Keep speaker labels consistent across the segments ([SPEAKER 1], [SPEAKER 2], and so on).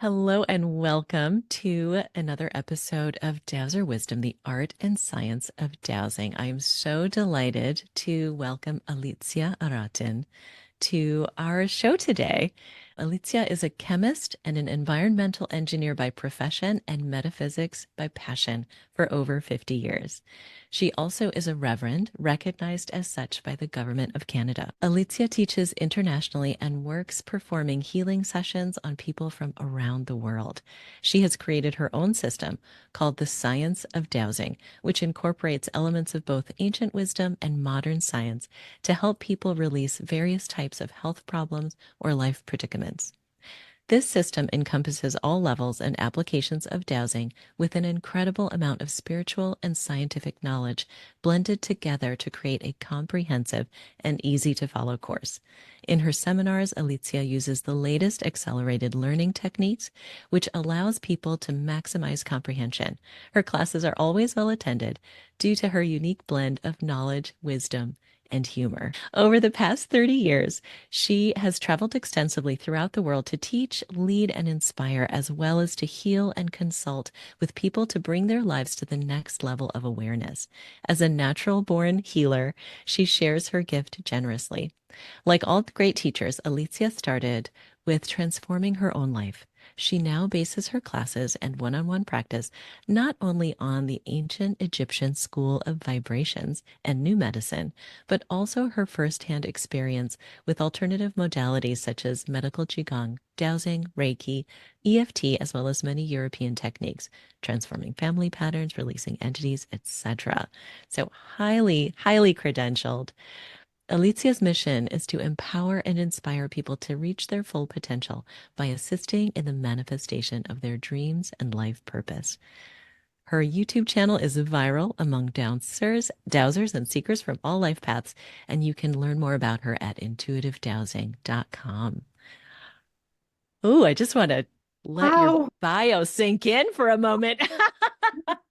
[SPEAKER 1] Hello and welcome to another episode of Dowser Wisdom, the art and science of dowsing. I am so delighted to welcome Alicja to our show today. Alicja is a chemist and an environmental engineer by profession and metaphysics by passion for over 50 years. She also is a reverend, recognized as such by the Government of Canada. Alicja teaches internationally and works performing healing sessions on people from around the world. She has created her own system called the Science of Dowsing, which incorporates elements of both ancient wisdom and modern science to help people release various types of health problems or life predicaments. This system encompasses all levels and applications of dowsing with an incredible amount of spiritual and scientific knowledge blended together to create a comprehensive and easy to follow course. In her seminars, Alicja uses the latest accelerated learning techniques, which allows people to maximize comprehension. Her classes are always well attended due to her unique blend of knowledge, wisdom, and humor. Over the past 30 years, she has traveled extensively throughout the world to teach, lead, and inspire, as well as to heal and consult with people to bring their lives to the next level of awareness. As a natural-born healer, she shares her gift generously. Like all great teachers, Alicja started with transforming her own life. She now bases her classes and one-on-one practice not only on the ancient Egyptian school of vibrations and new medicine, but also her firsthand experience with alternative modalities such as medical qigong, dowsing, Reiki, EFT, as well as many European techniques, transforming family patterns, releasing entities, etc. So highly, highly credentialed. Alicya's mission is to empower and inspire people to reach their full potential by assisting in the manifestation of their dreams and life purpose. Her YouTube channel is viral among dowsers and seekers from all life paths, and you can learn more about her at intuitivedowsing.com. Oh, I just want to let your
[SPEAKER 2] How
[SPEAKER 1] bio sink in for a moment.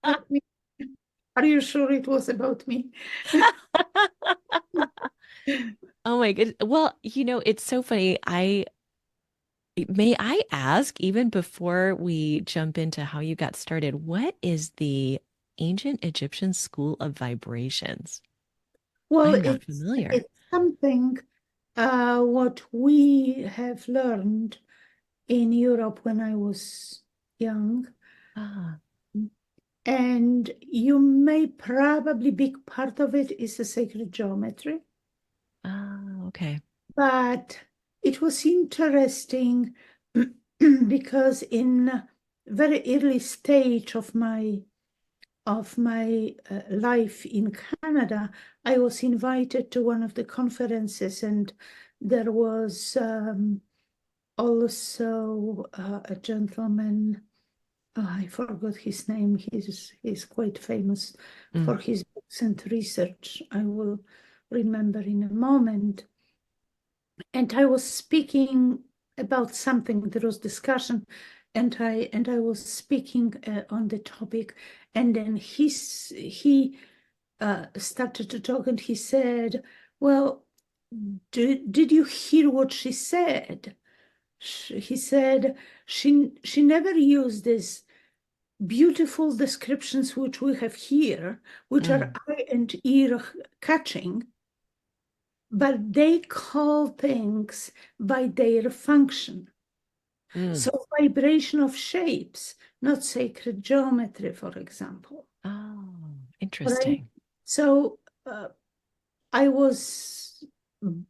[SPEAKER 2] about me? Are you sure it was about me?
[SPEAKER 1] Oh my good. Well, it's so funny. May I ask, even before we jump into how you got started, what is the ancient Egyptian school of vibrations?
[SPEAKER 2] Well,
[SPEAKER 1] I'm not
[SPEAKER 2] it's
[SPEAKER 1] familiar.
[SPEAKER 2] something what we have learned in Europe when I was young,
[SPEAKER 1] Ah,
[SPEAKER 2] and you may probably big part of it is the sacred geometry,
[SPEAKER 1] okay.
[SPEAKER 2] but it was interesting because in very early stage of my life in Canada, I was invited to one of the conferences, and there was also a gentleman. I forgot his name. He's quite famous
[SPEAKER 1] Mm,
[SPEAKER 2] for his books and research. I will remember in a moment. And I was speaking about something. There was discussion, and I was speaking on the topic, and then he started to talk, and he said, "Well, did you hear what she said?" He said she never used these beautiful descriptions which we have here, which are
[SPEAKER 1] mm,
[SPEAKER 2] eye and ear catching, but they call things by their function.
[SPEAKER 1] mm.
[SPEAKER 2] So vibration of shapes, not sacred geometry, for example.
[SPEAKER 1] Oh,
[SPEAKER 2] Right?
[SPEAKER 1] interesting.
[SPEAKER 2] So I was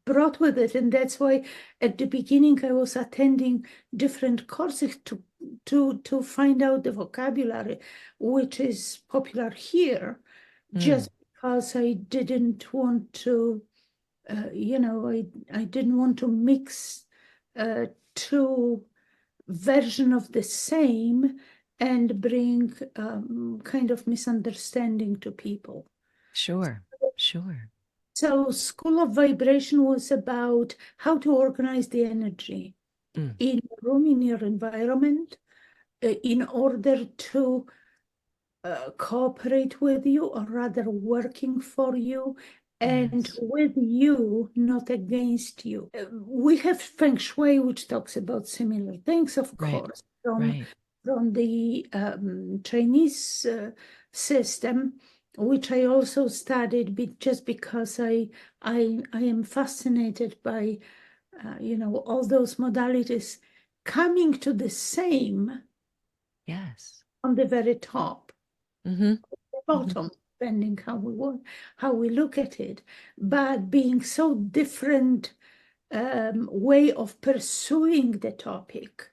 [SPEAKER 2] brought with it, and that's why at the beginning I was attending different courses to find out the vocabulary, which is popular here,
[SPEAKER 1] Mm,
[SPEAKER 2] just because I didn't want to, I didn't want to mix two version of the same and bring kind of misunderstanding to people.
[SPEAKER 1] sure, sure.
[SPEAKER 2] So School of Vibration was about how to organize the energy
[SPEAKER 1] Mm,
[SPEAKER 2] in your room, in your environment, in order to cooperate with you, or rather working for you, and
[SPEAKER 1] Yes.
[SPEAKER 2] with you, not against you. We have Feng Shui, which talks about similar things, of
[SPEAKER 1] Right.
[SPEAKER 2] course, from
[SPEAKER 1] Right.
[SPEAKER 2] the Chinese system, which I also studied just because I am fascinated by all those modalities coming to the same
[SPEAKER 1] Yes.
[SPEAKER 2] on the very top,
[SPEAKER 1] Mm-hmm.
[SPEAKER 2] the
[SPEAKER 1] Mm-hmm.
[SPEAKER 2] bottom, depending how we look at it, but being so different way of pursuing the topic.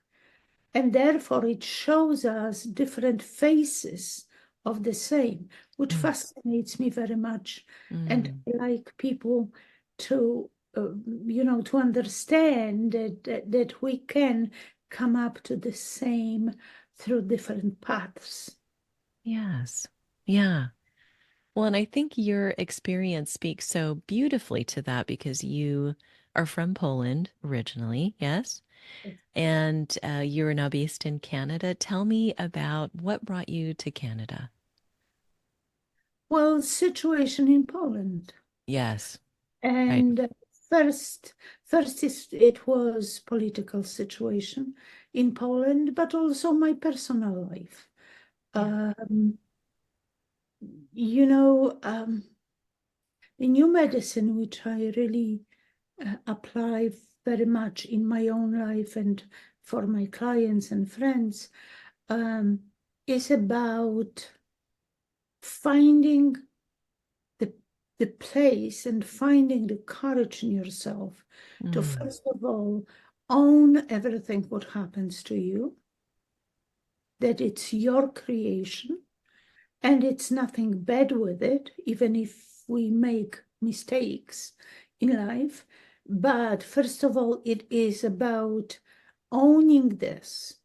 [SPEAKER 2] And therefore, it shows us different faces of the same, which
[SPEAKER 1] Mm.
[SPEAKER 2] fascinates me very much. And
[SPEAKER 1] Mm.
[SPEAKER 2] I like people to, to understand that we can come up to the same through different paths.
[SPEAKER 1] Yes. Yeah. Well, and I think your experience speaks so beautifully to that because you are from Poland originally, yes? And you're now based in Canada. Tell me about what brought you to Canada.
[SPEAKER 2] Well, situation in Poland.
[SPEAKER 1] Yes, right.
[SPEAKER 2] And first, it was political situation in Poland, but also my personal life.
[SPEAKER 1] Yeah.
[SPEAKER 2] Um, the new medicine, which I really apply very much in my own life and for my clients and friends, um, is about finding the, the place and finding the courage in yourself to,
[SPEAKER 1] Mm.
[SPEAKER 2] first of all, own everything what happens to you, that it's your creation and it's nothing bad with it, even if we make mistakes in life. But first of all, it is about owning this,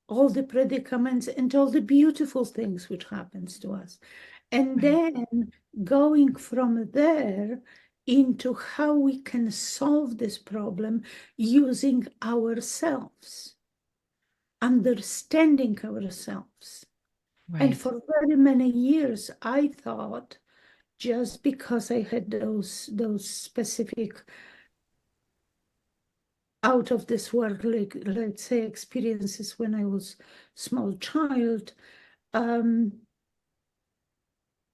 [SPEAKER 2] all the predicaments and all the beautiful things which happens to us. And
[SPEAKER 1] Right.
[SPEAKER 2] then going from there into how we can solve this problem using ourselves, understanding ourselves. And
[SPEAKER 1] Right.
[SPEAKER 2] for very many years, I thought just because I had those specific out of this world, like let's say experiences when I was small child, um,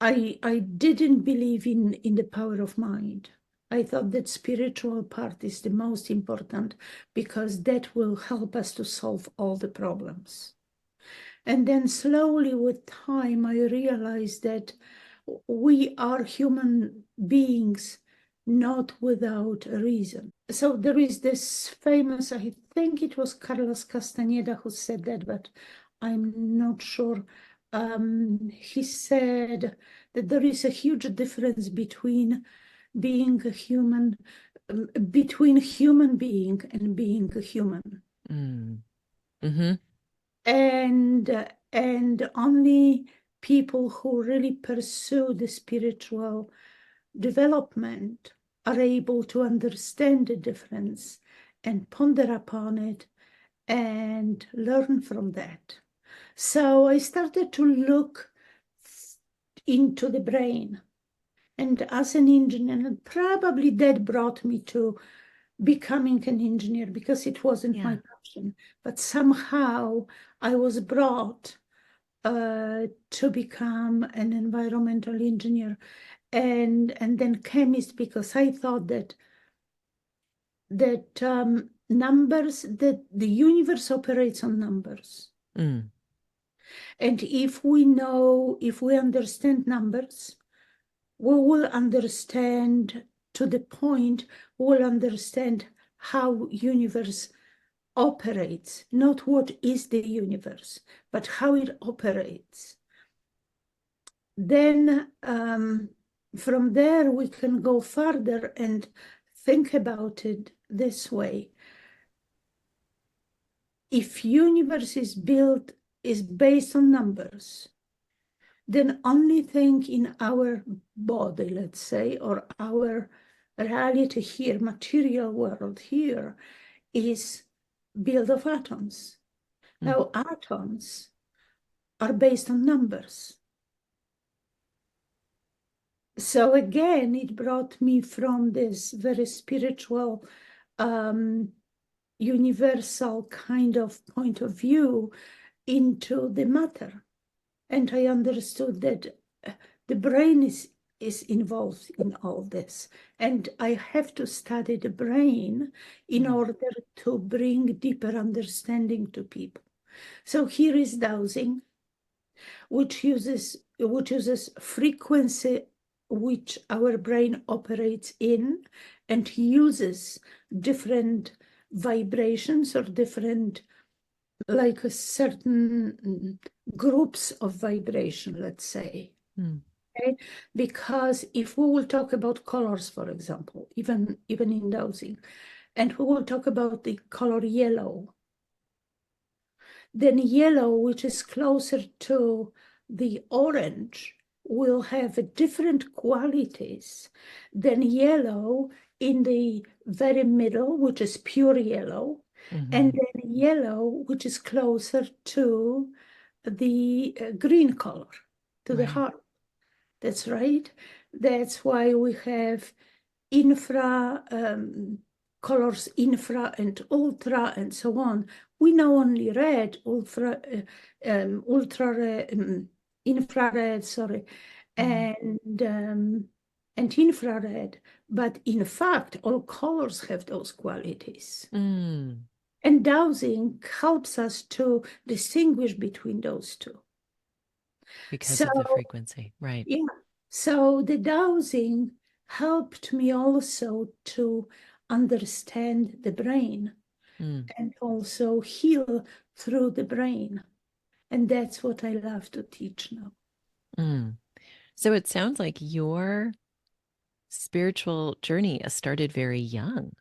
[SPEAKER 2] I didn't believe in the power of mind. I thought that spiritual part is the most important because that will help us to solve all the problems. And then slowly with time, I realized that we are human beings, not without a reason. So there is this famous, I think it was Carlos Castaneda who said that, but I'm not sure. He said that there is a huge difference between being a human, between human being and being a human.
[SPEAKER 1] Mm. Mm-hmm.
[SPEAKER 2] And only people who really pursue the spiritual development are able to understand the difference and ponder upon it and learn from that. So I started to look into the brain. And as an engineer, probably that brought me to becoming an engineer because it wasn't my
[SPEAKER 1] Yeah.
[SPEAKER 2] passion. But somehow I was brought to become an environmental engineer and then chemist because I thought that numbers, that the universe operates on numbers.
[SPEAKER 1] Mm.
[SPEAKER 2] And if we understand numbers, we will understand to the point, we'll understand how universe operates, not what is the universe, but how it operates. Then from there we can go further and think about it this way. If universe is based on numbers, then only thing in our body, let's say, or our reality here, material world here, is built of atoms.
[SPEAKER 1] Mm.
[SPEAKER 2] Now, atoms are based on numbers. So again, it brought me from this very spiritual, universal kind of point of view into the matter. And I understood that the brain is involved in all this. And I have to study the brain in order to bring deeper understanding to people. So here is dowsing, which uses frequency which our brain operates in, and uses different vibrations or different, like a certain groups of vibration, let's say. Okay? Because if we will talk about colors, for example, even in dowsing, and we will talk about the color yellow, then yellow, which is closer to the orange, will have different qualities than yellow in the very middle, which is pure yellow, and then yellow, which is closer to the green color, to the heart. That's right. That's why we have infra colors, infra and ultra, and so on. We know only red, infrared, sorry, and infrared. But in fact, all colors have those qualities. And dowsing helps us to distinguish between those two.
[SPEAKER 1] Because of the frequency, right?
[SPEAKER 2] Yeah. So the dowsing helped me also to understand the brain and also heal through the brain. And that's what I love to teach now.
[SPEAKER 1] So it sounds like your spiritual journey started very young.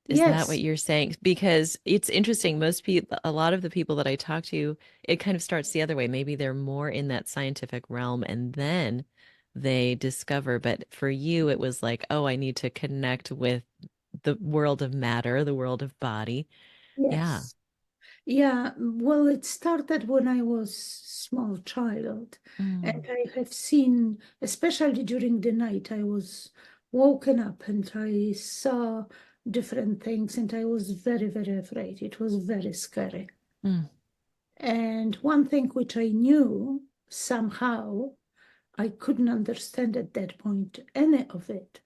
[SPEAKER 1] Is that what
[SPEAKER 2] Yes.
[SPEAKER 1] you're saying? Because it's interesting. Most people, a lot of the people that I talk to, it kind of starts the other way. Maybe they're more in that scientific realm and then they discover. But for you, it was like, oh, I need to connect with the world of matter, the world of body. Yeah.
[SPEAKER 2] Yes. Yeah, well, it started when I was small child, and I have seen, especially during the night, I was woken up and I saw different things, and I was very, very afraid. It was very scary. And one thing which I knew somehow, I couldn't understand at that point any of it.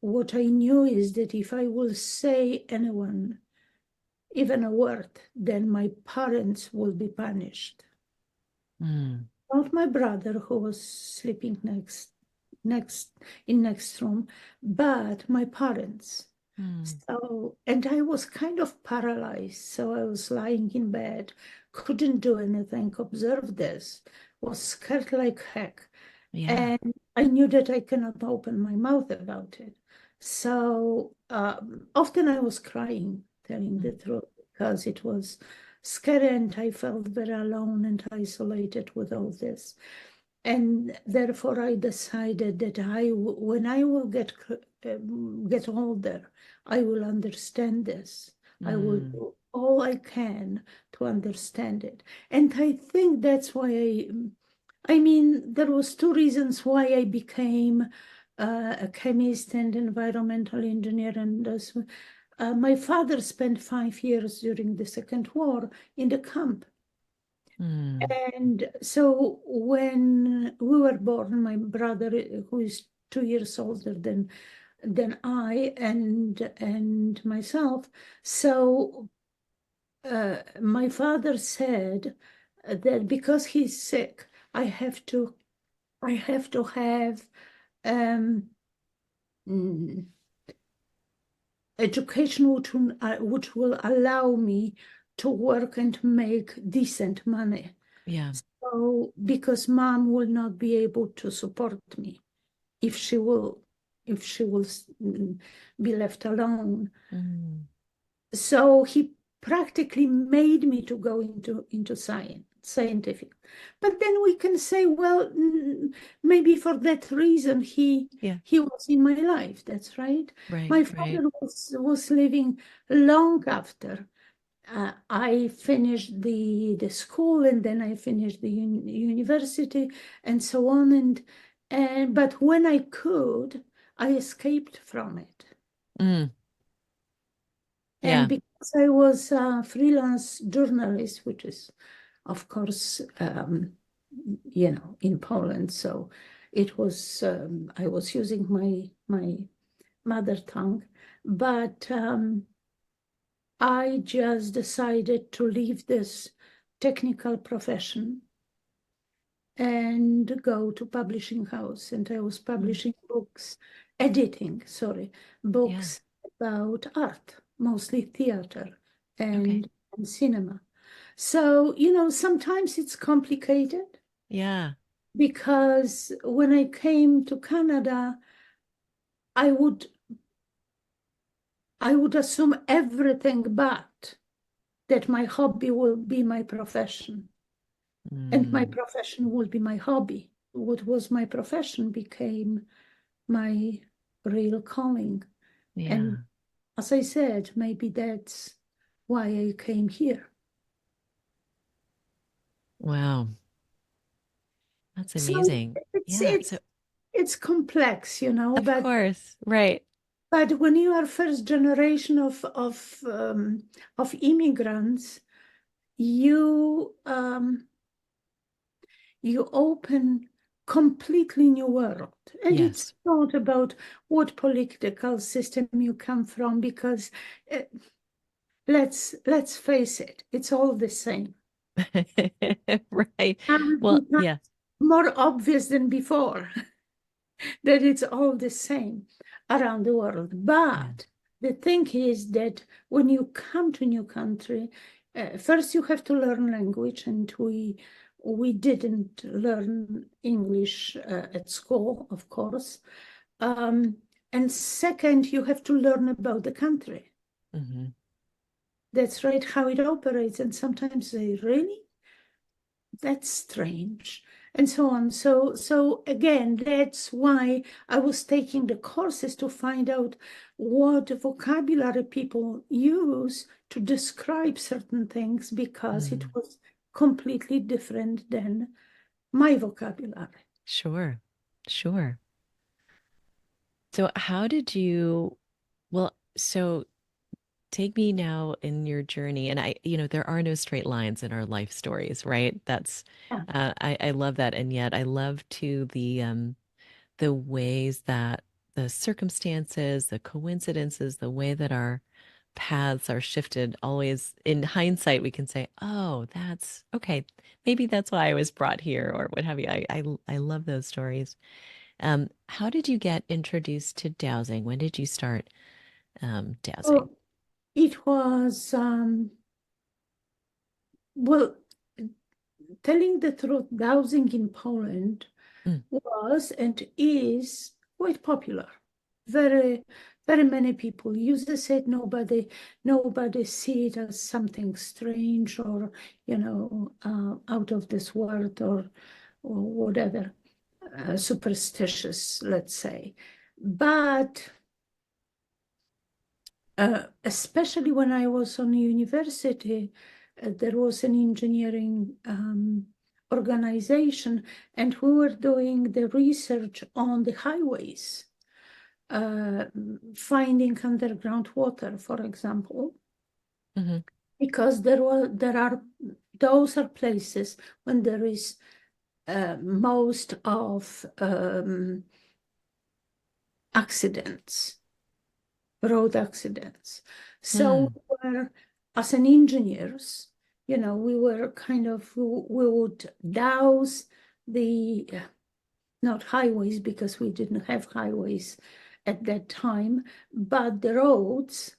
[SPEAKER 2] What I knew is that if I will say anyone, even a word, then my parents will be punished. Not my brother who was sleeping next room, but my parents. So, and I was kind of paralyzed. So I was lying in bed, couldn't do anything, observe this, was scared like heck.
[SPEAKER 1] Yeah.
[SPEAKER 2] And I knew that I cannot open my mouth about it. So often I was crying, telling the truth, because it was scary and I felt very alone and isolated with all this. And therefore I decided that when I will get older, I will understand this. I will do all I can to understand it. And I think that's why I mean, there was two reasons why I became a chemist and environmental engineer. And my father spent 5 years during the Second War in the camp. And so when we were born, my brother, who is 2 years older than I and myself, so my father said that because he's sick, I have to have mm, education which will allow me to work and make decent money.
[SPEAKER 1] Yeah.
[SPEAKER 2] So because mom will not be able to support me if she will be left alone. So he practically made me to go into scientific. But then we can say, well, maybe for that reason he was in my life. That's right.
[SPEAKER 1] Right.
[SPEAKER 2] My father was living long after. I finished the school, and then I finished the university and so on. And but when I could, I escaped from it.
[SPEAKER 1] Mm,
[SPEAKER 2] And
[SPEAKER 1] yeah.
[SPEAKER 2] because I was a freelance journalist, which is, of course, in Poland, so it was I was using my mother tongue, but I just decided to leave this technical profession and go to publishing house. And I was
[SPEAKER 1] Mm,
[SPEAKER 2] publishing books, editing, sorry,
[SPEAKER 1] yeah.
[SPEAKER 2] books about art, mostly theater
[SPEAKER 1] Okay.
[SPEAKER 2] and cinema. So, sometimes it's complicated
[SPEAKER 1] Yeah.
[SPEAKER 2] because when I came to Canada, I would I would assume everything but that my hobby will be my profession. And my
[SPEAKER 1] Mm,
[SPEAKER 2] profession will be my hobby. What was my profession became my real calling. And
[SPEAKER 1] yeah.
[SPEAKER 2] as I said, maybe that's why I came here.
[SPEAKER 1] Wow. That's
[SPEAKER 2] So
[SPEAKER 1] amazing.
[SPEAKER 2] it's
[SPEAKER 1] Yeah.
[SPEAKER 2] it's
[SPEAKER 1] So,
[SPEAKER 2] it's complex,
[SPEAKER 1] of course. Right.
[SPEAKER 2] but when you are first generation of immigrants, you you open completely new world. And it's
[SPEAKER 1] Yes.
[SPEAKER 2] not about what political system you come from, because uh, let's face it, it's all the same.
[SPEAKER 1] Right.
[SPEAKER 2] And
[SPEAKER 1] Well,
[SPEAKER 2] it's
[SPEAKER 1] yeah.
[SPEAKER 2] more obvious than before that it's all the same around the world.
[SPEAKER 1] Yeah.
[SPEAKER 2] But the thing is that when you come to a new country, first you have to learn language, and we didn't learn English at school, of course. Um, and second, you have to learn about the country.
[SPEAKER 1] Hmm.
[SPEAKER 2] That's right, how it operates. And sometimes they really, that's strange, and so on. So again, that's why I was taking the courses to find out what vocabulary people use to describe certain things, because it
[SPEAKER 1] Mm,
[SPEAKER 2] was completely different than my vocabulary.
[SPEAKER 1] sure. Sure. So how did you, well, so take me now in your journey. And there are no straight lines in our life stories, right?
[SPEAKER 2] Yeah.
[SPEAKER 1] I love that. And yet I love too the ways that the circumstances, the coincidences, the way that our paths are shifted, always in hindsight, we can say, oh, that's okay. Maybe that's why I was brought here or what have you. I love those stories. How did you get introduced to dowsing? When did you start dowsing?
[SPEAKER 2] So it was well, telling the truth, dowsing in Poland
[SPEAKER 1] Mm,
[SPEAKER 2] was and is quite popular. Very, very many people use it. Nobody see it as something strange or, out of this world, or whatever, superstitious, let's say. But especially when I was on university, there was an engineering organization, and we were doing the research on the highways, uh, finding underground water, for example,
[SPEAKER 1] hmm.
[SPEAKER 2] because those are places when there is most of accidents, road accidents. So
[SPEAKER 1] Hmm.
[SPEAKER 2] we were, as an engineers, we were kind of, we would douse the, not highways, because we didn't have highways at that time, but the roads,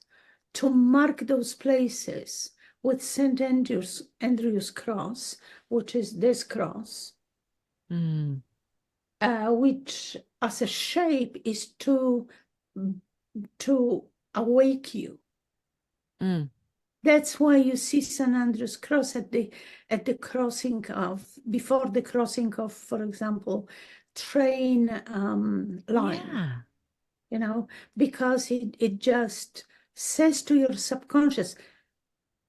[SPEAKER 2] to mark those places with St. Andrew's cross, which is this cross,
[SPEAKER 1] Mm,
[SPEAKER 2] which as a shape is to awake you.
[SPEAKER 1] mm.
[SPEAKER 2] That's why you see St. Andrew's Cross at the crossing of, before the crossing of, for example, train line,
[SPEAKER 1] Yeah.
[SPEAKER 2] because it just says to your subconscious,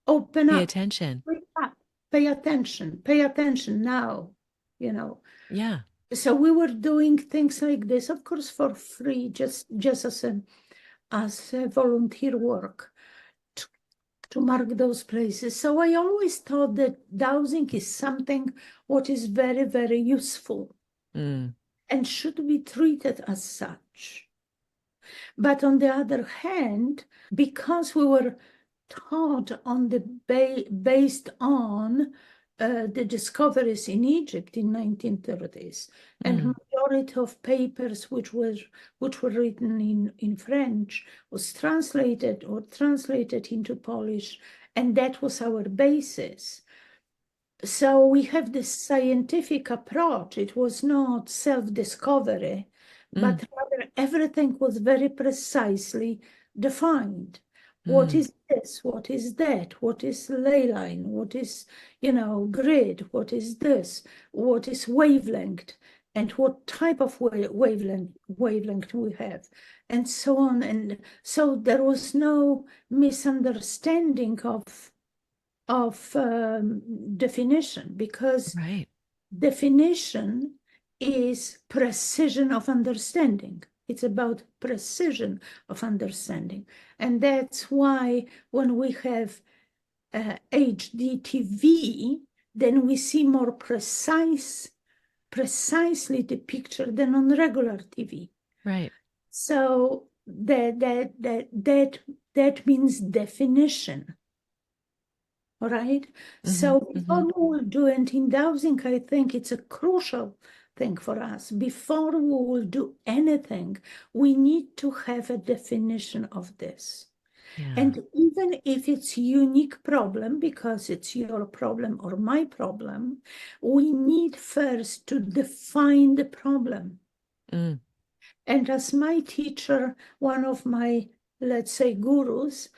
[SPEAKER 2] Open
[SPEAKER 1] Pay
[SPEAKER 2] up,
[SPEAKER 1] attention.
[SPEAKER 2] wake up, pay attention now, you know.
[SPEAKER 1] Yeah.
[SPEAKER 2] So we were doing things like this, of course, for free, just as a volunteer work to mark those places. So I always thought that dowsing is something what is very, very useful
[SPEAKER 1] Mm.
[SPEAKER 2] and should be treated as such. But on the other hand, because we were taught on the based on the discoveries in Egypt in 1930s, and majority of papers which were written in French was translated into Polish, and that was our basis. So we have this scientific approach. It was not self-discovery, but rather everything was very precisely defined. What is this? What is that? What is ley line? What is, grid? What is this? What is wavelength? And what type of wavelength we have, and so on. And so there was no misunderstanding of definition, because
[SPEAKER 1] Right.
[SPEAKER 2] definition is precision of understanding. It's about precision of understanding. And that's why when we have HD TV, then we see more precisely the picture than on regular TV.
[SPEAKER 1] Right.
[SPEAKER 2] So that means definition. All right. So before we will do it in dowsing, I think it's a crucial thing for us. Before we will do anything, we need to have a definition of this.
[SPEAKER 1] Yeah.
[SPEAKER 2] And even if it's unique problem, because it's your problem or my problem, we need first to define the problem. And as my teacher, one of my, let's say, gurus,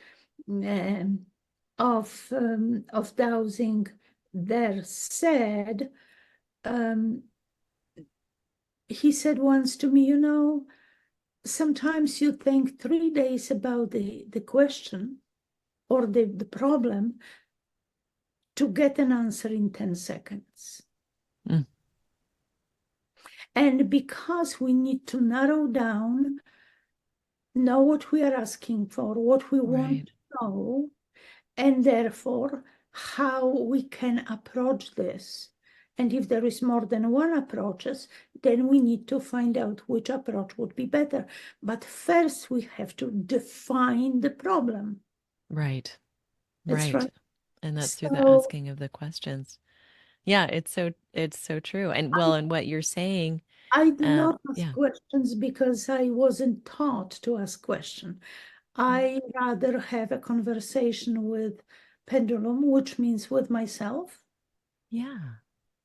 [SPEAKER 2] of dowsing there said, he said once to me, sometimes you think 3 days about the question or the problem to get an answer in 10 seconds. And because we need to narrow down, know what we are asking for, what we want to know, and therefore how we can approach this. And if there is more than one approaches, then we need to find out which approach would be better. But first we have to define the problem.
[SPEAKER 1] Right.
[SPEAKER 2] That's right.
[SPEAKER 1] And that's through the asking of the questions. Yeah, it's so true. And and what you're saying,
[SPEAKER 2] I do not ask questions because I wasn't taught to ask questions. I rather have a conversation with pendulum, which means with myself.
[SPEAKER 1] Yeah.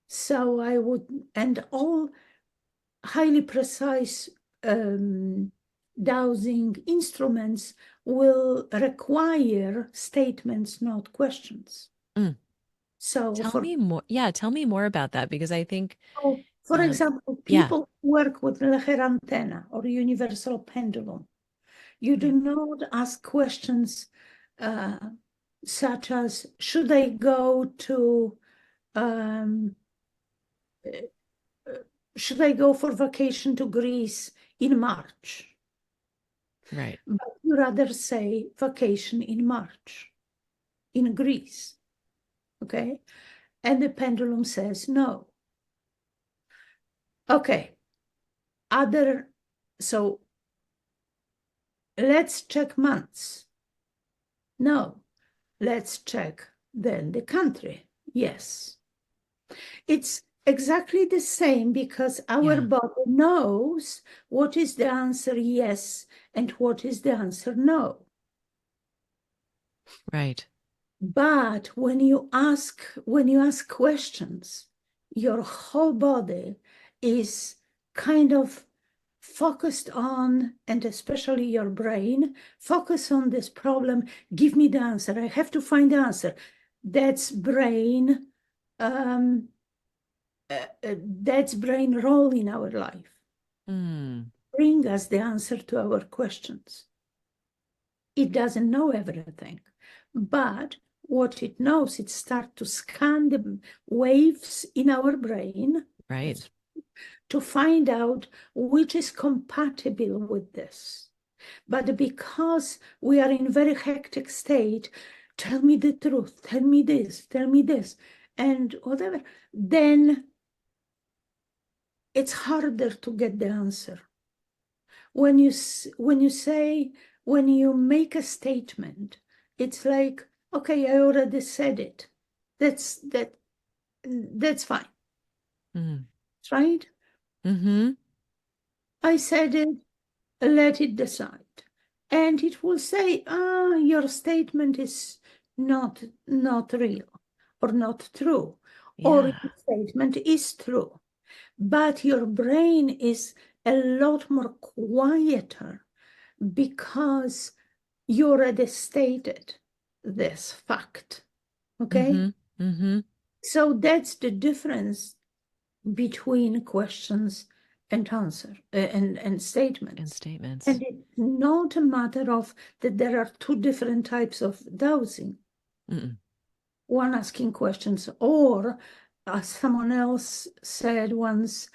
[SPEAKER 2] So I would, and all highly precise dowsing instruments will require statements, not questions. So
[SPEAKER 1] tell me more. Yeah, tell me more about that, because I think,
[SPEAKER 2] for example, people who work with Leher antenna or universal pendulum, you do not ask questions such as, should I go for vacation to Greece in March?
[SPEAKER 1] Right.
[SPEAKER 2] But you rather say vacation in March in Greece, okay? And the pendulum says no. Okay, so let's check months. No, let's check then the country. Yes. It's exactly the same, because our body knows what is the answer yes and what is the answer no.
[SPEAKER 1] Right.
[SPEAKER 2] But when you ask questions, your whole body is kind of focused on, and especially your brain, focus on this problem. Give me the answer. I have to find the answer. That's brain. That's brain role in our life. Bring us the answer to our questions. It doesn't know everything, but what it knows, it starts to scan the waves in our brain.
[SPEAKER 1] Right.
[SPEAKER 2] To find out which is compatible with this. But because we are in very hectic state, tell me the truth, tell me this, and whatever, then it's harder to get the answer. When you make a statement, it's like, okay, I already said it. That's fine.
[SPEAKER 1] Mm.
[SPEAKER 2] Right?
[SPEAKER 1] Mm-hmm.
[SPEAKER 2] I said it, let it decide. And it will say, your statement is not real or not true, or
[SPEAKER 1] Yeah.
[SPEAKER 2] your statement is true. But your brain is a lot more quieter because you already stated this fact. Okay?
[SPEAKER 1] Mm-hmm. Mm-hmm.
[SPEAKER 2] So that's the difference between questions and answer and
[SPEAKER 1] And
[SPEAKER 2] statements.
[SPEAKER 1] statements.
[SPEAKER 2] And it's not a matter of that there are two different types of dowsing.
[SPEAKER 1] Mm-mm.
[SPEAKER 2] One asking questions, or as someone else said once,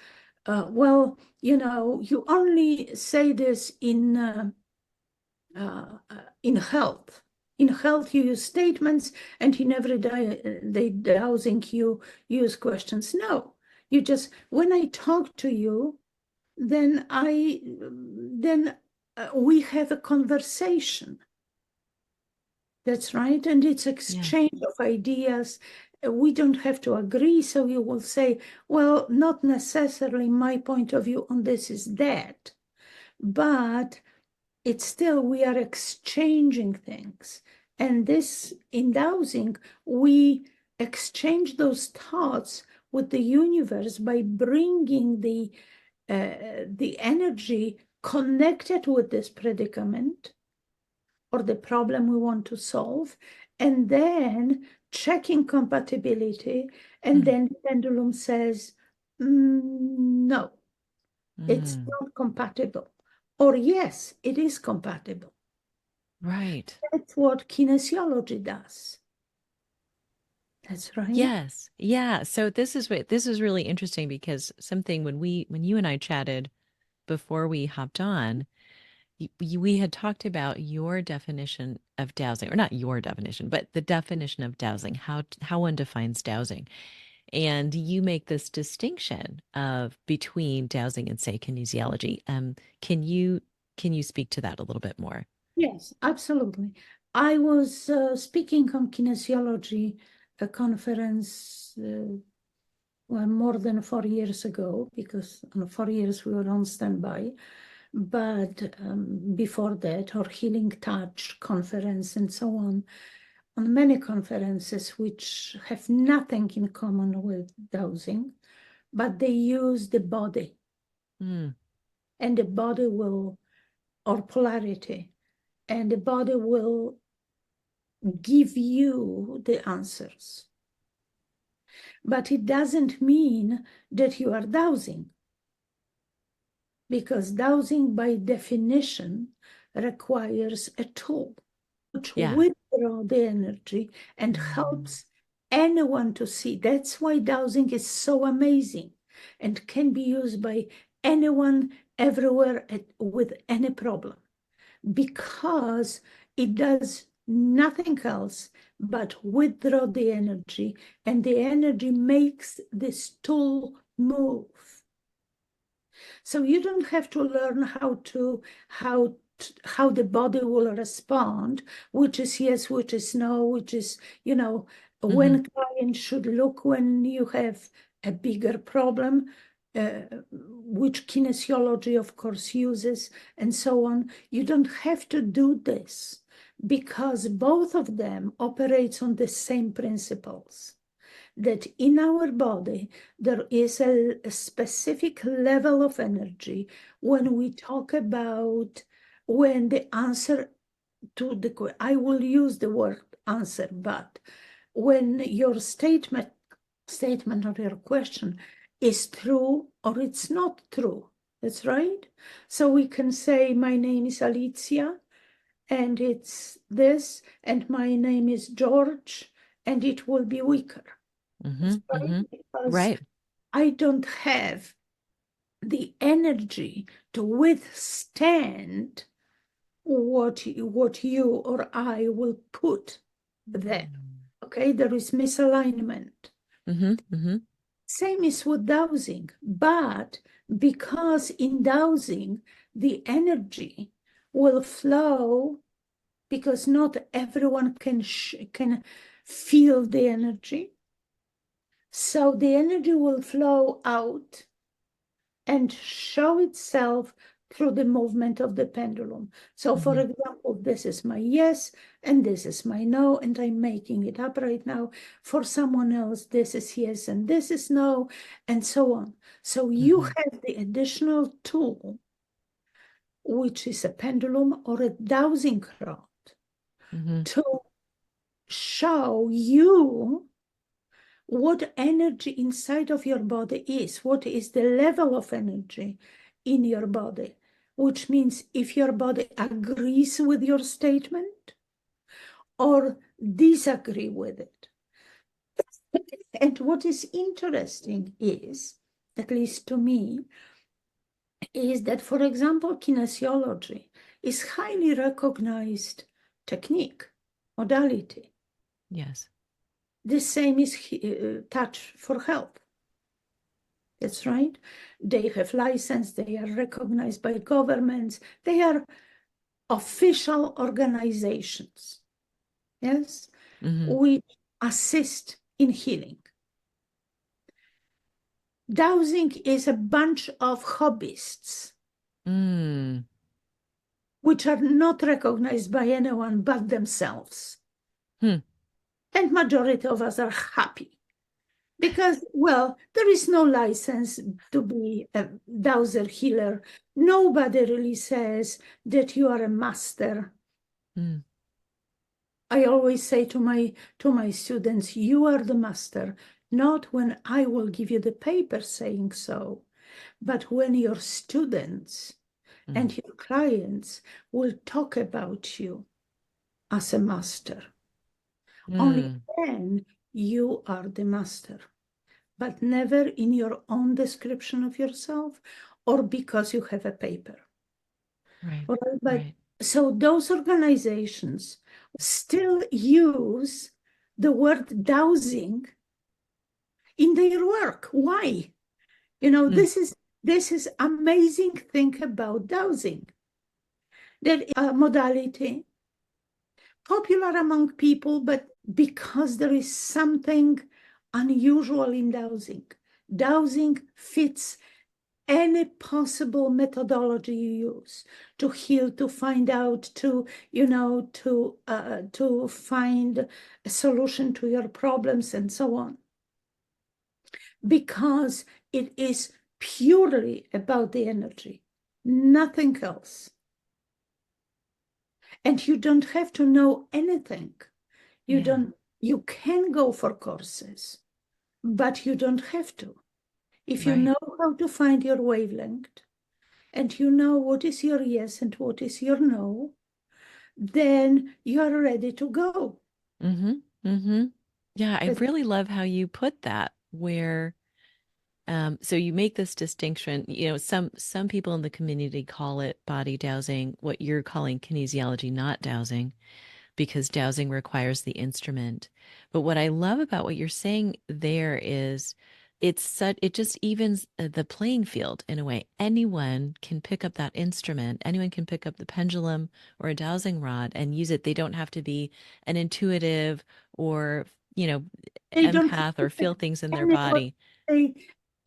[SPEAKER 2] well, you only say this in health. In health, you use statements, and in every day dowsing, you use questions. No, you just, when I talk to you, then we have a conversation. That's right, and it's
[SPEAKER 1] Yeah.
[SPEAKER 2] exchange of ideas. We don't have to agree, so you will say, well, not necessarily my point of view on this is that, but it's still we are exchanging things. And this, in dowsing, we exchange those thoughts with the universe by bringing the energy connected with this predicament or the problem we want to solve, and then checking compatibility. And then the pendulum says, no, it's
[SPEAKER 1] Mm.
[SPEAKER 2] not compatible. Or yes, it is compatible.
[SPEAKER 1] Right.
[SPEAKER 2] That's what kinesiology does. That's right.
[SPEAKER 1] Yes. Yeah. So this is really interesting because something when you and I chatted before we hopped on, we had talked about your definition of dowsing, or not your definition, but the definition of dowsing, how one defines dowsing. And you make this distinction of between dowsing and say kinesiology. Can you speak to that a little bit more?
[SPEAKER 2] Yes, absolutely. I was speaking on kinesiology, a conference well, more than 4 years ago, because 4 years we were on standby. But before that, or Healing Touch conference and so on many conferences which have nothing in common with dowsing, but they use the body,
[SPEAKER 1] Mm.
[SPEAKER 2] and the body will, or polarity, and the body will give you the answers. But it doesn't mean that you are dowsing, because dowsing by definition requires a tool which
[SPEAKER 1] Yeah.
[SPEAKER 2] withdraw the energy and
[SPEAKER 1] Mm.
[SPEAKER 2] helps anyone to see. That's why dowsing is so amazing and can be used by anyone everywhere with any problem, because it does nothing else but withdraw the energy, and the energy makes this tool move. So you don't have to learn how the body will respond, which is yes, which is no, which is,
[SPEAKER 1] Hmm.
[SPEAKER 2] when clients should look when you have a bigger problem, which kinesiology, of course, uses, and so on. You don't have to do this because both of them operates on the same principles, that in our body there is a specific level of energy when we talk about, when the answer to the, I will use the word answer, but when your statement or your question is true or it's not true. That's right. So we can say, my name is Alicja, and it's this, and my name is George, and it will be weaker. Because
[SPEAKER 1] Right.
[SPEAKER 2] I don't have the energy to withstand what you or I will put there. Okay, there is misalignment. Same is with dowsing, but because in dowsing the energy will flow, because not everyone can feel the energy, so the energy will flow out and show itself through the movement of the pendulum. So for example, this is my yes, and this is my no, and I'm making it up right now. For someone else, this is yes, and this is no, and so on. So you have the additional tool, which is a pendulum or a dowsing rod, to show you what energy inside of your body is, what is the level of energy in your body, which means if your body agrees with your statement or disagree with it. And what is interesting is, at least to me, is that, for example, kinesiology is highly recognized technique, modality.
[SPEAKER 1] Yes.
[SPEAKER 2] The same is touch for health. That's right. They have license, they are recognized by governments, they are official organizations, yes, which assist in healing. Dowsing is a bunch of hobbyists, which are not recognized by anyone but themselves. And majority of us are happy. Because, well, there is no license to be a dowser healer. Nobody really says that you are a master. I always say to my students, you are the master, not when I will give you the paper saying so, but when your students and your clients will talk about you as a master. Only then you are the master, but never in your own description of yourself or because you have a paper.
[SPEAKER 1] Right.
[SPEAKER 2] But so those organizations still use the word dowsing in their work. Why? You know, this is amazing thing about dowsing. That is a modality popular among people, but because there is something unusual in dowsing. Dowsing fits any possible methodology you use to heal, to find out, to find a solution to your problems and so on. Because it is purely about the energy, nothing else. And you don't have to know anything. You can go for courses, but you don't have to. If you know how to find your wavelength and you know what is your yes and what is your no, then you are ready to go.
[SPEAKER 1] Yeah, I really love how you put that, where so you make this distinction. You know, some people in the community call it body dowsing, what you're calling kinesiology, not dowsing, because dowsing requires the instrument. But what I love about what you're saying there is it just evens the playing field in a way. Anyone can pick up that instrument. Anyone can pick up the pendulum or a dowsing rod and use it. They don't have to be an intuitive or,
[SPEAKER 2] They don't
[SPEAKER 1] empath or feel things in their
[SPEAKER 2] anybody
[SPEAKER 1] body.
[SPEAKER 2] say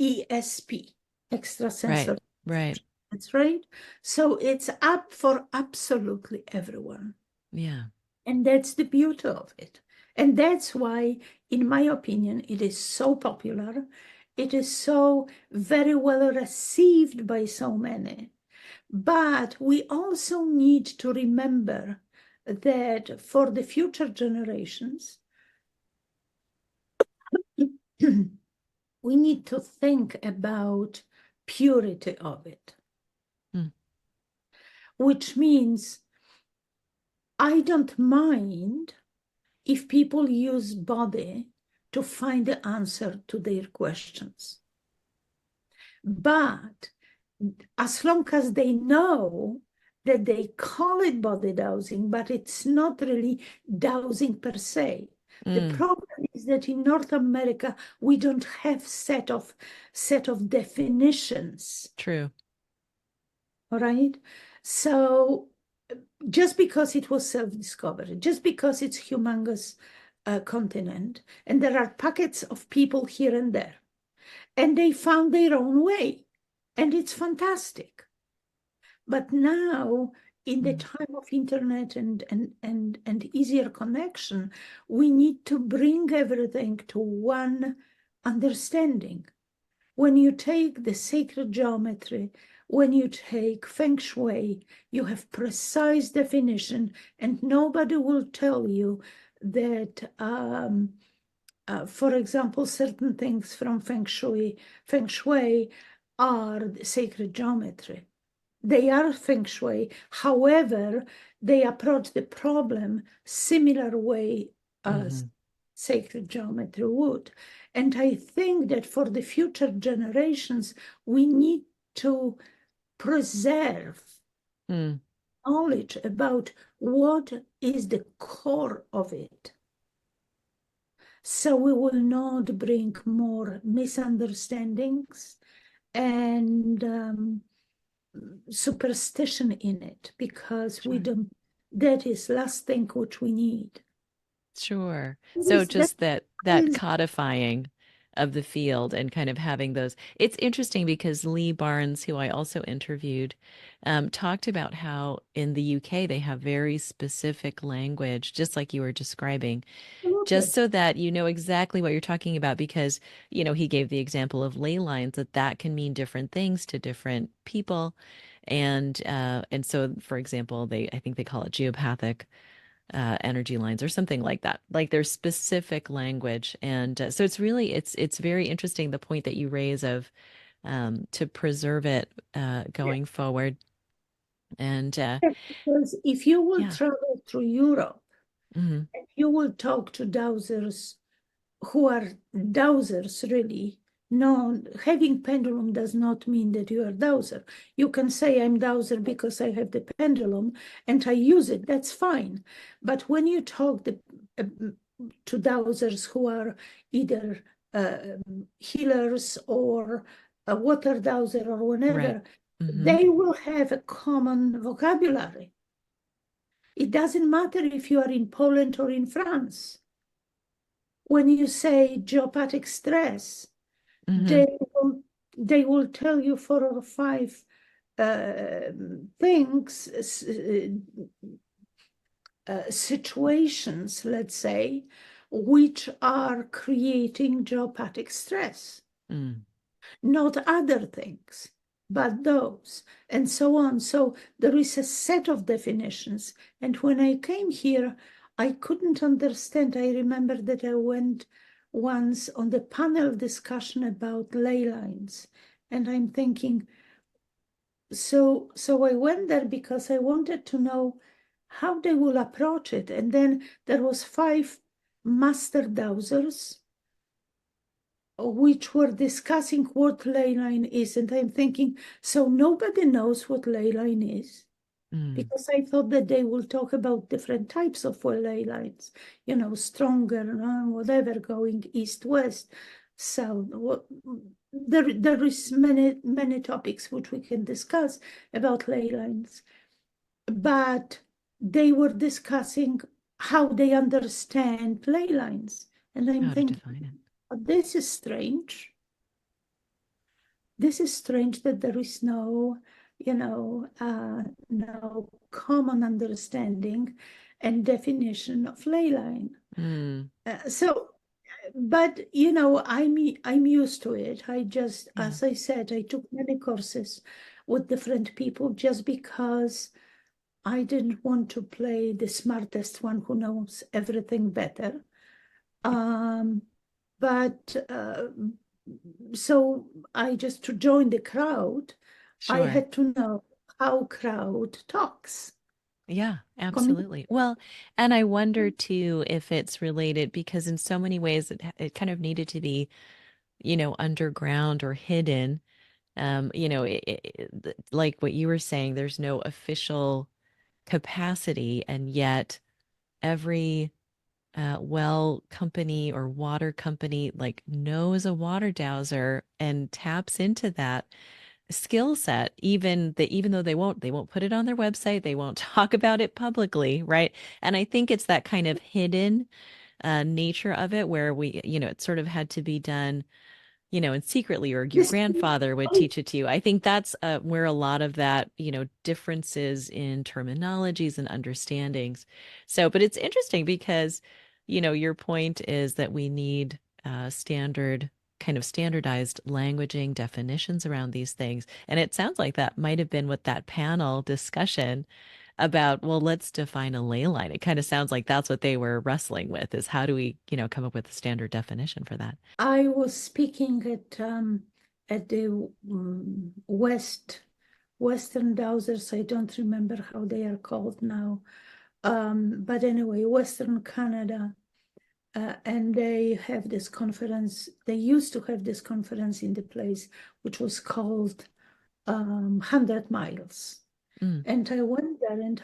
[SPEAKER 2] ESP, extrasensory.
[SPEAKER 1] Right.
[SPEAKER 2] That's right. So it's up for absolutely everyone.
[SPEAKER 1] Yeah.
[SPEAKER 2] And that's the beauty of it. And that's why, in my opinion, it is so popular. It is so very well received by so many. But we also need to remember that for the future generations, we need to think about purity of it, which means I don't mind if people use body to find the answer to their questions. But as long as they know that they call it body dowsing, but it's not really dowsing per se. The
[SPEAKER 1] Mm,
[SPEAKER 2] problem is that in North America, we don't have set of definitions,
[SPEAKER 1] true.
[SPEAKER 2] all right? So just because it was self-discovery, just because it's humongous continent, and there are pockets of people here and there, and they found their own way, and it's fantastic. But now, in the
[SPEAKER 1] Mm,
[SPEAKER 2] time of internet and easier connection, we need to bring everything to one understanding. When you take the sacred geometry, when you take feng shui, you have precise definition, and nobody will tell you that, for example, certain things from feng shui are the sacred geometry. They are feng shui. However, they approach the problem similar way as
[SPEAKER 1] mhm,
[SPEAKER 2] sacred geometry would. And I think that for the future generations, we need to preserve
[SPEAKER 1] mm.
[SPEAKER 2] knowledge about what is the core of it. So we will not bring more misunderstandings and superstition in it, because we
[SPEAKER 1] Sure.
[SPEAKER 2] don't, that is last thing which we need.
[SPEAKER 1] Sure. So
[SPEAKER 2] That
[SPEAKER 1] just that
[SPEAKER 2] is
[SPEAKER 1] codifying of the field and kind of having those. It's interesting because Lee Barnes, who I also interviewed, talked about how in the UK they have very specific language, just like you were describing, just
[SPEAKER 2] absolutely.
[SPEAKER 1] so that you know exactly what you're talking about. Because, he gave the example of ley lines that can mean different things to different people. And so, for example, I think they call it geopathic energy lines or something like that. Like there's specific language, and so it's very interesting the point that you raise of to preserve it
[SPEAKER 2] Yeah.
[SPEAKER 1] going forward. And
[SPEAKER 2] Because if you will
[SPEAKER 1] yeah,
[SPEAKER 2] travel through Europe,
[SPEAKER 1] hmm
[SPEAKER 2] and you will talk to dowsers who are dowsers really. No, having pendulum does not mean that you are dowser. You can say I'm dowser because I have the pendulum and I use it. That's fine. But when you talk uh, to dowsers who are either healers or a water dowser or
[SPEAKER 1] right,
[SPEAKER 2] whatever,
[SPEAKER 1] hmm
[SPEAKER 2] they will have a common vocabulary. It doesn't matter if you are in Poland or in France. When you say geopathic stress,
[SPEAKER 1] hmm
[SPEAKER 2] they will, they will tell you four or five things, situations, let's say, which are creating geopathic stress,
[SPEAKER 1] mm,
[SPEAKER 2] not other things, but those, and so on. So there is a set of definitions. And when I came here, I couldn't understand. I remember that I went once on the panel discussion about ley lines, and I'm thinking, so I went there because I wanted to know how they will approach it. And then there was five master dowsers which were discussing what ley line is. And I'm thinking, so nobody knows what ley line is?
[SPEAKER 1] mm,
[SPEAKER 2] Because I thought that they will talk about different types of ley lines, stronger, whatever, going east-west. So there is many topics which we can discuss about ley lines. But they were discussing how they understand ley lines. And I'm
[SPEAKER 1] how to
[SPEAKER 2] thinking,
[SPEAKER 1] define it.
[SPEAKER 2] this is strange. This is strange that there is no common understanding and definition of ley line.
[SPEAKER 1] Mm,
[SPEAKER 2] But I'm used to it. I just,
[SPEAKER 1] yeah,
[SPEAKER 2] as I said, I took many courses with different people just because I didn't want to play the smartest one who knows everything better. Um, but so I just to join the crowd, I
[SPEAKER 1] sure.
[SPEAKER 2] had to know how crowd talks.
[SPEAKER 1] Yeah,
[SPEAKER 2] community.
[SPEAKER 1] absolutely. Well, and I wonder too if it's related because in so many ways it kind of needed to be, underground or hidden. Like what you were saying, there's no official capacity, and yet every well company or water company like knows a water dowser and taps into that skill set, even though they won't put it on their website, they won't talk about it publicly, right? And I think it's that kind of hidden nature of it where it sort of had to be done, and secretly, or your
[SPEAKER 2] This,
[SPEAKER 1] grandfather would teach it to you. I think that's where a lot of that, differences in terminologies and understandings. So, but it's interesting because, your point is that we need kind of standardized languaging definitions around these things. And it sounds like that might have been what that panel discussion about, well, let's define a ley line. It kind of sounds like that's what they were wrestling with is how do we, come up with a standard definition for that?
[SPEAKER 2] I was speaking at the Western Dowsers. I don't remember how they are called now. But anyway, Western Canada. And they have this conference. They used to have this conference in the place, which was called 100 Miles.
[SPEAKER 1] Mm,
[SPEAKER 2] And I went there and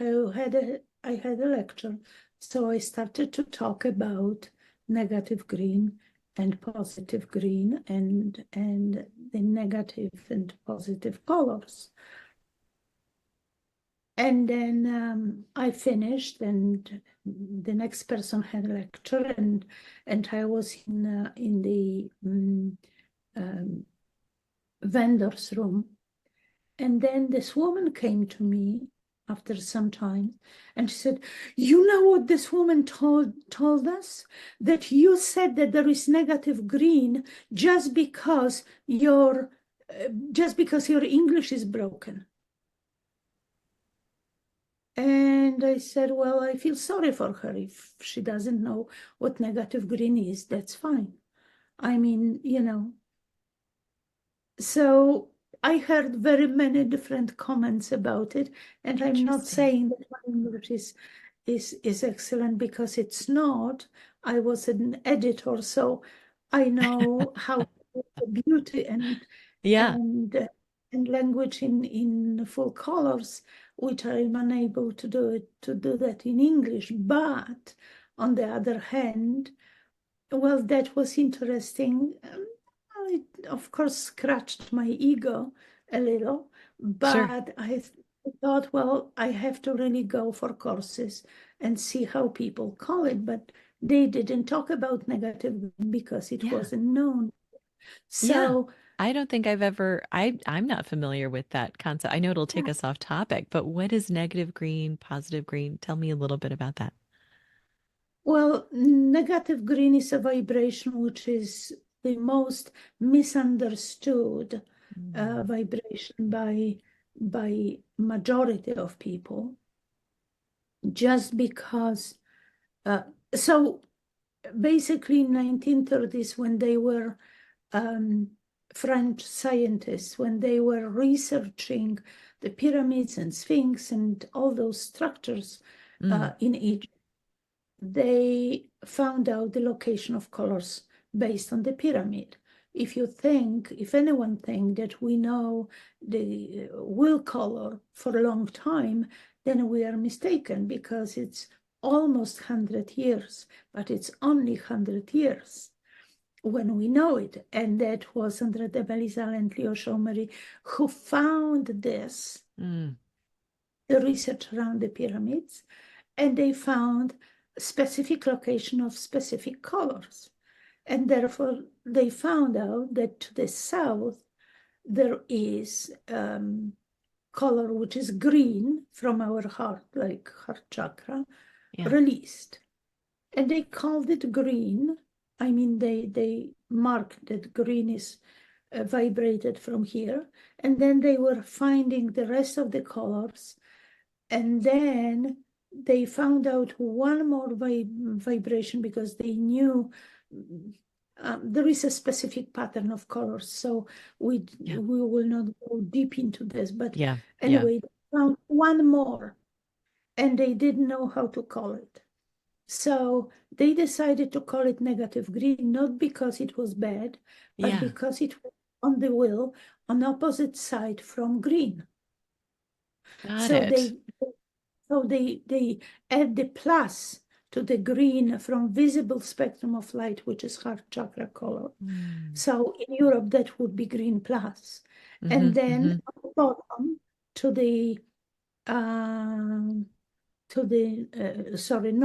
[SPEAKER 2] I had a lecture. So I started to talk about negative green and positive green and the negative and positive colors. And then I finished, and the next person had a lecture, and I was in the um, vendor's room. And then this woman came to me after some time, and she said, "You know what this woman told us? That you said that there is negative green just because your English is broken." And I said, well, I feel sorry for her. If she doesn't know what negative green is, that's fine. I mean, so I heard very many different comments about it. And I'm not
[SPEAKER 1] interesting.
[SPEAKER 2] saying that my English is excellent, because it's not. I was an editor, so I know how to put the beauty
[SPEAKER 1] Yeah,
[SPEAKER 2] and uh, and language in full colors, which I'm unable to do that in English. But on the other hand, well, that was interesting. It, of course, scratched my ego a little,
[SPEAKER 1] sure.
[SPEAKER 2] but I thought, well, I have to really go for courses and see how people call it. But they didn't talk about negative because it
[SPEAKER 1] Yeah.
[SPEAKER 2] wasn't known.
[SPEAKER 1] Yeah.
[SPEAKER 2] So,
[SPEAKER 1] I don't think I'm not familiar with that concept. I know it'll take
[SPEAKER 2] yeah.
[SPEAKER 1] us off topic, but what is negative green, positive green? Tell me a little bit about that.
[SPEAKER 2] Well, negative green is a vibration which is the most misunderstood
[SPEAKER 1] Mm.
[SPEAKER 2] vibration by majority of people, just because. Uh, so basically, in 1930s, when they were um, French scientists, when they were researching the pyramids and Sphinx and all those structures
[SPEAKER 1] Mm.
[SPEAKER 2] in Egypt, they found out the location of colors based on the pyramid. If anyone think that we know the wheel color for a long time, then we are mistaken, because it's almost 100 years, but it's only 100 years when we know it. And that was André de Balizal and Leo Chaumery who found this,
[SPEAKER 1] Mm.
[SPEAKER 2] the research around the pyramids, and they found specific location of specific colors. And therefore, they found out that to the south, there is color which is green from our heart, like heart chakra,
[SPEAKER 1] Yeah.
[SPEAKER 2] released. And they called it green. I mean, they marked that green is vibrated from here. And then they were finding the rest of the colors, and then they found out one more vibration, because they knew there is a specific pattern of colors. So
[SPEAKER 1] Yeah.
[SPEAKER 2] we will not go deep into this. But
[SPEAKER 1] Yeah. Yeah.
[SPEAKER 2] anyway, they found one more. and they didn't know how to call it. So they decided to call it negative green, not because it was bad, but
[SPEAKER 1] Yeah.
[SPEAKER 2] because it was on the wheel on opposite side from green.
[SPEAKER 1] Got
[SPEAKER 2] So
[SPEAKER 1] it.
[SPEAKER 2] they add the plus to the green from visible spectrum of light, which is heart chakra color.
[SPEAKER 1] Mm.
[SPEAKER 2] So in Europe, that would be green plus.
[SPEAKER 1] Mm-hmm,
[SPEAKER 2] And then
[SPEAKER 1] mm-hmm.
[SPEAKER 2] at the bottom to the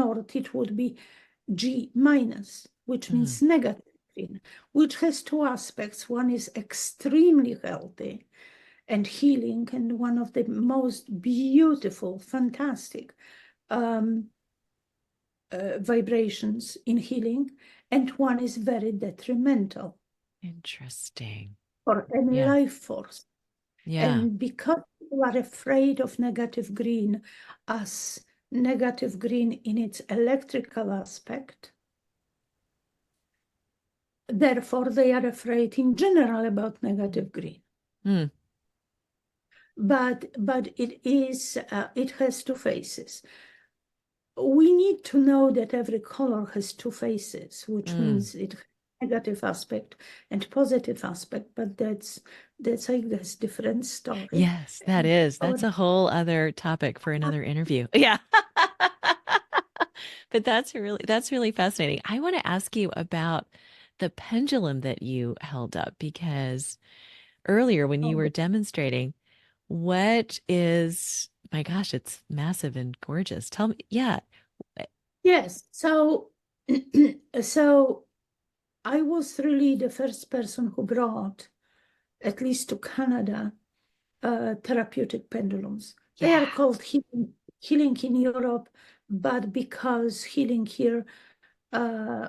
[SPEAKER 2] north, it would be G minus, which
[SPEAKER 1] Mm.
[SPEAKER 2] means negative green, which has two aspects. One is extremely healthy and healing, and one of the most beautiful, fantastic vibrations in healing, and one is very detrimental
[SPEAKER 1] Interesting.
[SPEAKER 2] for any
[SPEAKER 1] Yeah.
[SPEAKER 2] life force.
[SPEAKER 1] Yeah.
[SPEAKER 2] And because you are afraid of negative green as negative green in its electrical aspect, therefore they are afraid in general about negative green.
[SPEAKER 1] Mm.
[SPEAKER 2] But it has two faces. We need to know that every color has two faces, which
[SPEAKER 1] Mm.
[SPEAKER 2] means it has negative aspect and positive aspect, but that's I guess different story.
[SPEAKER 1] Yes, that is.
[SPEAKER 2] Our
[SPEAKER 1] That's a whole other topic for another interview. Yeah. But that's really fascinating. I want to ask you about the pendulum that you held up because earlier when you were demonstrating, what is, my gosh, it's massive and gorgeous. Tell me, yeah.
[SPEAKER 2] Yes, so so I was really the first person who brought, at least to Canada, therapeutic pendulums. They
[SPEAKER 1] Yeah.
[SPEAKER 2] are called healing in Europe, but because healing here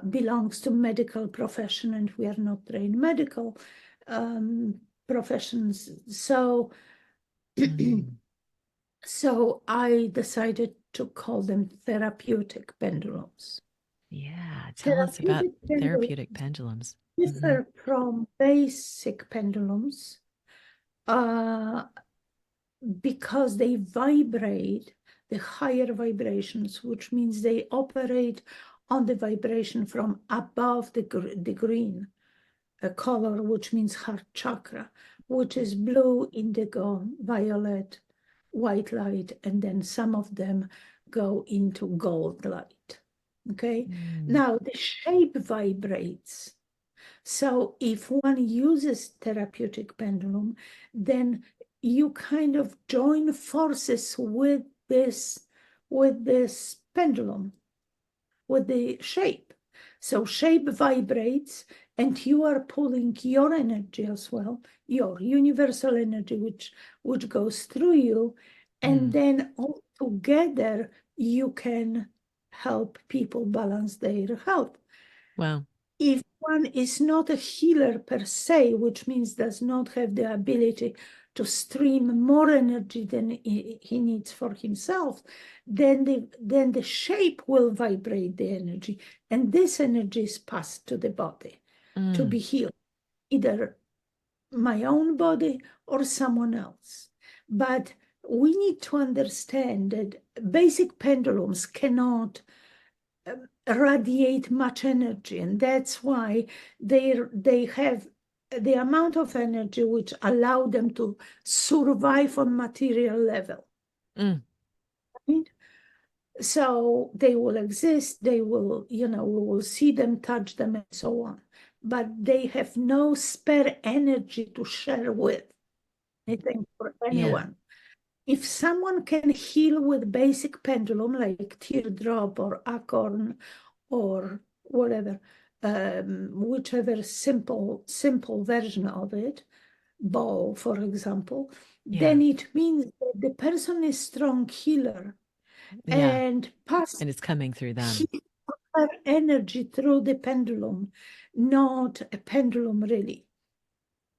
[SPEAKER 2] belongs to medical profession and we are not trained medical professions, so
[SPEAKER 1] Mm.
[SPEAKER 2] so I decided to call them therapeutic pendulums.
[SPEAKER 1] Yeah. Tell us about
[SPEAKER 2] Therapeutic pendulums
[SPEAKER 1] therapeutic pendulums. Hmm.
[SPEAKER 2] differ from basic pendulums uh, because they vibrate the higher vibrations, which means they operate on the vibration from above the green color, which means heart chakra, which is blue, indigo, violet, white light, and then some of them go into gold light. Okay,
[SPEAKER 1] Mm.
[SPEAKER 2] now the shape vibrates. So if one uses therapeutic pendulum, then you kind of join forces with this pendulum, with the shape. So shape vibrates and you are pulling your energy as well, your universal energy, which goes through you. And
[SPEAKER 1] Mm.
[SPEAKER 2] then all together you can help people balance their health.
[SPEAKER 1] Wow.
[SPEAKER 2] If one is not a healer per se, which means does not have the ability to stream more energy than he needs for himself, then the shape will vibrate the energy, and this energy is passed to the body to
[SPEAKER 1] Mm.
[SPEAKER 2] be healed, either my own body or someone else. But we need to understand that basic pendulums cannot radiate much energy, and that's why they have the amount of energy which allow them to survive on material level.
[SPEAKER 1] Mm.
[SPEAKER 2] Right? So they will exist, they will, we will see them, touch them, and so on. But they have no spare energy to share with anything for
[SPEAKER 1] Yeah.
[SPEAKER 2] anyone. If someone can heal with basic pendulum like teardrop or acorn or whatever, whichever simple version of it, bow, for example,
[SPEAKER 1] Yeah.
[SPEAKER 2] then it means that the person is strong healer
[SPEAKER 1] Yeah.
[SPEAKER 2] and pass
[SPEAKER 1] And it's coming through them.
[SPEAKER 2] heal her energy through the pendulum, not a pendulum really.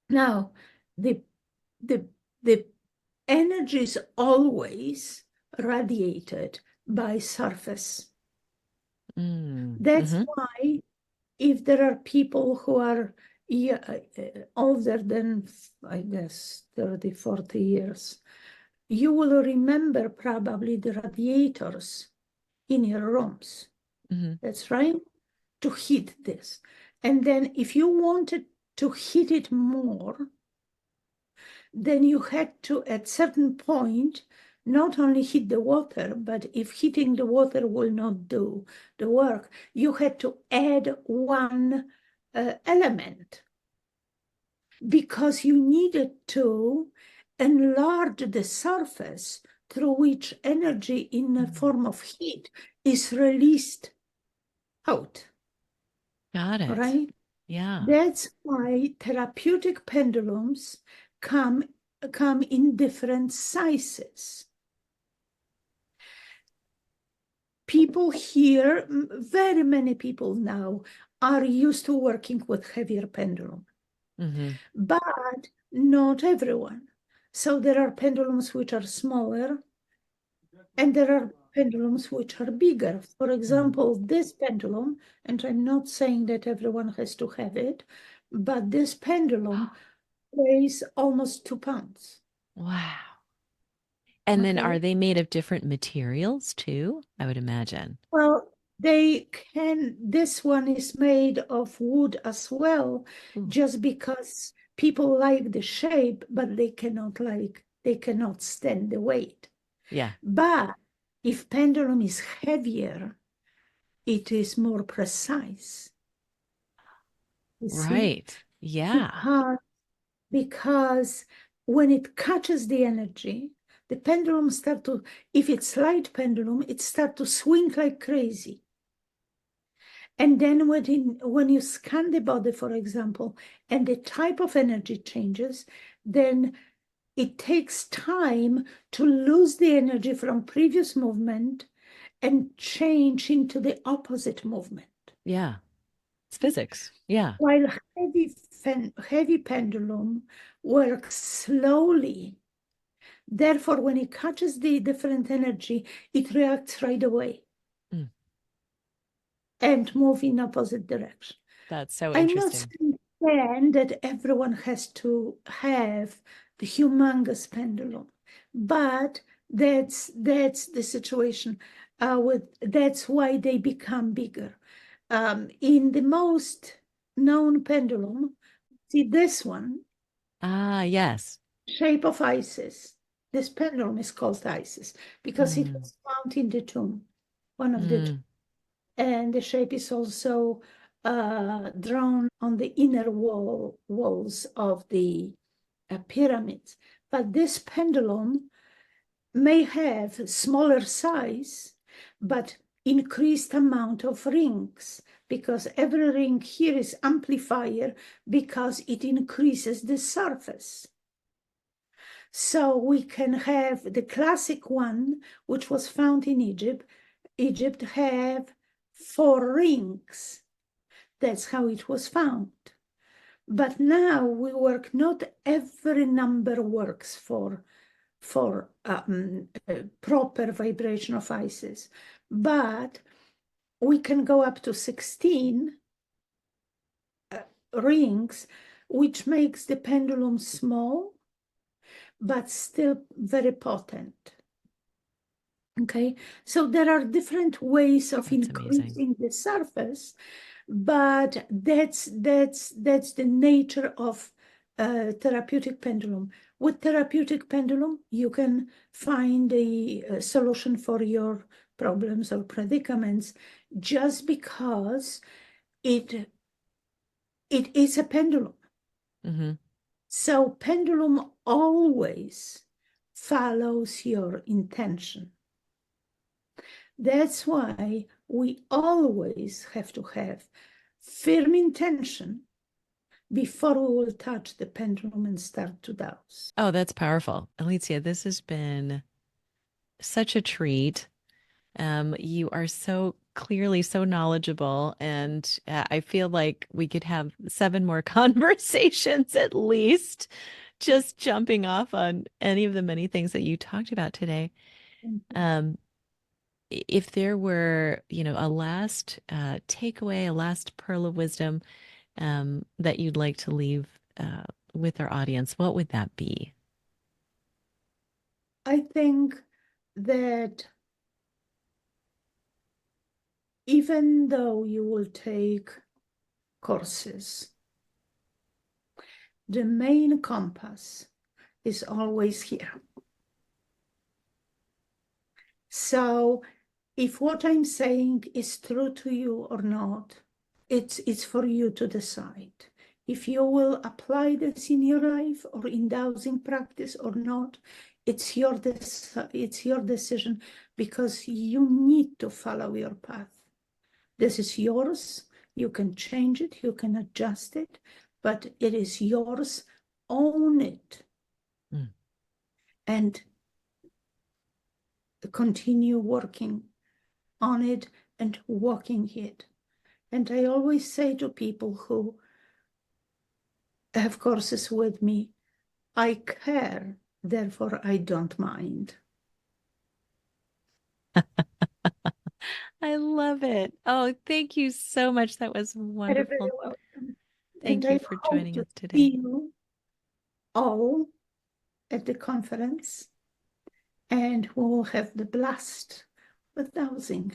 [SPEAKER 2] Now, the the the energy is always radiated by surface.
[SPEAKER 1] Mm.
[SPEAKER 2] That's
[SPEAKER 1] Hmm.
[SPEAKER 2] why if there are people who are older than, I guess, 30, 40 years, you will remember probably the radiators in your rooms.
[SPEAKER 1] Hmm.
[SPEAKER 2] That's right, to heat this. And then if you wanted to heat it more, then you had to, at certain point, not only heat the water, but if heating the water will not do the work, you had to add one element because you needed to enlarge the surface through which energy in the form of heat is released out,
[SPEAKER 1] Got it.
[SPEAKER 2] right?
[SPEAKER 1] Yeah.
[SPEAKER 2] That's why therapeutic pendulums come, come in different sizes. People here, very many people now, are used to working with heavier pendulum,
[SPEAKER 1] Hmm.
[SPEAKER 2] but not everyone. So there are pendulums which are smaller, and there are pendulums which are bigger. For example, this pendulum, and I'm not saying that everyone has to have it, but this pendulum weighs almost 2 pounds.
[SPEAKER 1] Wow. And then are
[SPEAKER 2] Okay.
[SPEAKER 1] they made of different materials too? I would imagine.
[SPEAKER 2] Well, they can, this one is made of wood as well,
[SPEAKER 1] Ooh.
[SPEAKER 2] just because people like the shape, but they cannot stand the weight.
[SPEAKER 1] Yeah.
[SPEAKER 2] But if pendulum is heavier, it is more precise. You see?
[SPEAKER 1] Right. Yeah.
[SPEAKER 2] Because, because when it catches the energy, the pendulum start to, if it's light pendulum, it start to swing like crazy. And then when you scan the body, for example, and the type of energy changes, then it takes time to lose the energy from previous movement and change into the opposite movement.
[SPEAKER 1] Yeah. It's physics. Yeah.
[SPEAKER 2] While heavy pendulum works slowly, therefore, when it catches the different energy, it reacts right away
[SPEAKER 1] Mm.
[SPEAKER 2] and move in opposite direction.
[SPEAKER 1] That's so
[SPEAKER 2] I'm not
[SPEAKER 1] interesting.
[SPEAKER 2] saying then that everyone has to have the humongous pendulum, but that's the situation. That's why they become bigger. In the most known pendulum, see this one,
[SPEAKER 1] Ah, yes.
[SPEAKER 2] shape of Isis. This pendulum is called Isis because it
[SPEAKER 1] Mm.
[SPEAKER 2] was found in the tomb, one of the
[SPEAKER 1] Mm.
[SPEAKER 2] and the shape is also drawn on the inner walls of the pyramids. But this pendulum may have smaller size, but increased amount of rings because every ring here is amplifier because it increases the surface. So we can have the classic one, which was found in Egypt. Egypt have 4 rings. That's how it was found. But now we work, not every number works for proper vibration of Isis, but we can go up to 16 rings, which makes the pendulum small, but still very potent. Okay, so there are different ways of
[SPEAKER 1] That's amazing.
[SPEAKER 2] increasing the surface, but that's the nature of therapeutic pendulum. With therapeutic pendulum, you can find a solution for your problems or predicaments just because it it is a pendulum.
[SPEAKER 1] Hmm.
[SPEAKER 2] So pendulum always follows your intention. That's why we always have to have firm intention before we will touch the pendulum and start to douse.
[SPEAKER 1] Oh, that's powerful. Alicia, this has been such a treat. You are so clearly so knowledgeable, and I feel like we could have 7 more conversations at least, just jumping off on any of the many things that you talked about today. Um, if there were, a last takeaway, a last pearl of wisdom that you'd like to leave with our audience, what would that be?
[SPEAKER 2] I think that even though you will take courses, the main compass is always here. So if what I'm saying is true to you or not, it's for you to decide. If you will apply this in your life or in dowsing practice or not, it's your decision, because you need to follow your path. This is yours. You can change it, you can adjust it, but it is yours. Own it.
[SPEAKER 1] Mm.
[SPEAKER 2] And continue working on it and walking it. And I always say to people who have courses with me, I care, therefore I don't mind.
[SPEAKER 1] I love it. Oh, thank you so much. That was
[SPEAKER 2] Very, very
[SPEAKER 1] wonderful.
[SPEAKER 2] welcome. And
[SPEAKER 1] Thank you
[SPEAKER 2] I
[SPEAKER 1] for
[SPEAKER 2] hope
[SPEAKER 1] joining
[SPEAKER 2] to
[SPEAKER 1] us today.
[SPEAKER 2] see you all at the conference, and we will have the blast with dowsing.